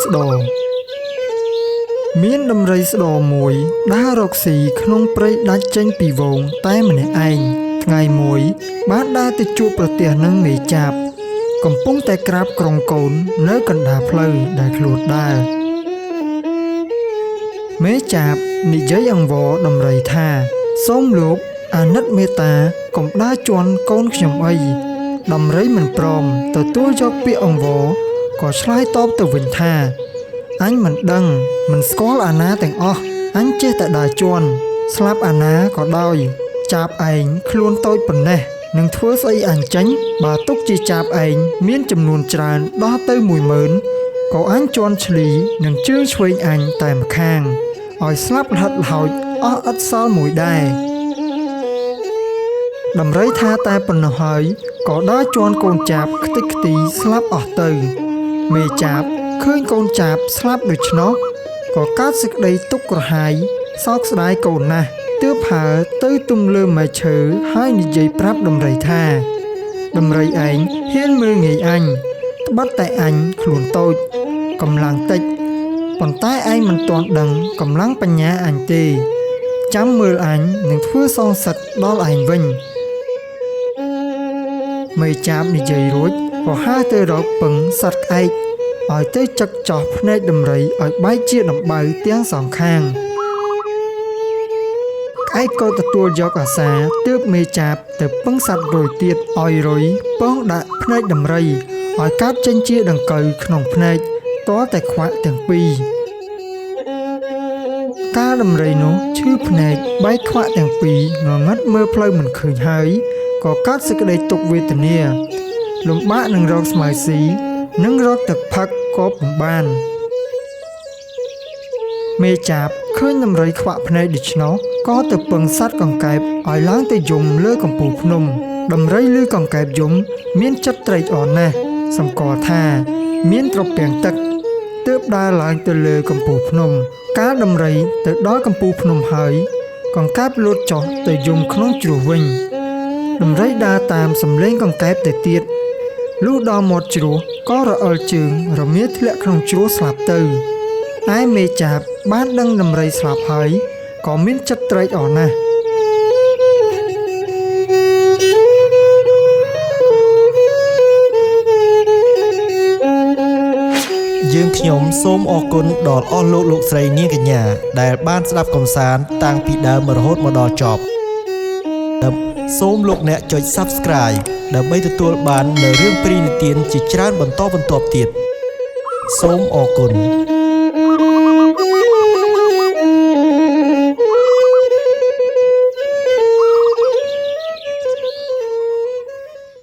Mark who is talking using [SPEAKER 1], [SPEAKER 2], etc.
[SPEAKER 1] ស្ដោមានដំរីស្ដោមួយដើររកស៊ីក្នុងព្រៃដាច់ចេញពីហ្វូងតែម្នាក់ឯងថ្ងៃមួយបានដើរទៅជួបប្រទះនឹងមេចាបកំពុងតែក្រាបក្រុងកូននៅកណ្ដាលផ្លូវដែលខ្លួនដើរមេចាបនិយាយអង្វរដំរីថាសូមលោកអាណិតមេត្តាកុំដើរជន់កូនខ្ញុំអីដំរីមិនព្រមទទួលយកពាក្យអង្វរក៏ឆ្លើយតបទៅវិញថាអញមិនដឹងមិនស្គាល់អាណាទាំងអស់អញចេះតែដើរជន់ស្លាប់អាណាក៏ដោយចាបឯងខ្លួនតូចប៉ុណ្ណេះនឹងធ្វើស្អីអញចេញបើទុកជាចាបឯងមានចំនួនច្រើនដល់ទៅ 10000 ក៏អញជន់ឆ្លីនឹងជើងឆ្វេងអញតែម្ខាងឲ្យស្លាប់លហិតលហោចអស់ឥតសល់មួយដែរដំរីថាតែប៉ុណ្ណោះហើយក៏ដើរជន់កូនចាបខ្ទេចខ្ទីស្លាប់អស់ទៅមេចាបឃើញកូនចាបស្លាប់ដូច្នោះក៏កើតសេចក្តីទុក្ខក្រហាយសោកស្ដាយកូនណាស់ទើបហើរទៅទំលើមែកឈើហើយនិយាយប្រាប់ដំរីថាដំរីឯងហ៊ានមើលងាយអញត្បិតតែអញខ្លួនតូចកម្លាំងតិចប៉ុន្តែឯងមិនទាន់ដឹងកម្លាំងបញ្ញាអញទេចាំមើលអញនឹងធ្វើសងសឹកដល់ឯងវិញមេចាបនិយាយរួចក៏ហើរទៅរកពឹងសត្វក្អែកឲ្យទៅចឹកចោះភ្នែកដំរីឲ្យបែកជាដំបៅទាំងសងខាងក្អែកក៏ទទួលយកអាសាទើបមេចាបទៅពឹងសត្វរុយទៀតឲ្យរុយពងដាក់ភ្នែកដំរីឲ្យកាប់ចេញជាដង្កូវក្នុងភ្នែកតតែខ្វាក់ទាំងពីរកាលដំរីនោះឈឺភ្នែកបែកខ្វាក់ទាំងពីរងងឹតមើលផ្លូវមិនឃើញហើយក៏កើតសេចក្តីទុក្ខវេទនាលំបាកនឹងរកស្មៅស៊ីនិងរកទឹកផឹកក៏ពុំបានមេចាបឃើញដំរីខ្វាក់ភ្នែកដូច្នោះក៏ទៅពឹងសត្វកង្កែបឲ្យឡើងទៅយំលើកំពូលភ្នំដំរីឮកង្កែបយំមានចិត្តត្រេកអរណាស់សម្គាល់ថាមានត្រពាំងទឹកទើបដើរឡើងទៅលើកំពូលភ្នំកាលដំរីទៅដល់កំពូលភ្នំហើយកង្កែបលោតចុះទៅយំក្នុងជ្រោះវិញដំរីដើរតាមសំឡេងកង្កែបទៅទៀតលុះដល់មាត់ជ្រោះក៏រអិលជើងរមាធ្លាក់ក្នុងជ្រោះស្លាប់ទៅឯមេចាបបានដឹងដំរីស្លាប់ហើយក៏មានចិត្តត្រេកអរណាស់
[SPEAKER 2] យើងខ្ញុំសូមអរគុណដល់អស់លោកស្រីនាងកញ្ញាដែលបានស្ដាប់កំសាន្តតាំងពីដើមរហូតមកដល់ចប់សូមលោកអ្នកចុច Subscribe ដើម្បីទទួលបាននូវរឿងព្រេងនិទានជាច្រើនបន្តបន្ទាប់ទៀតសូមអរគុណ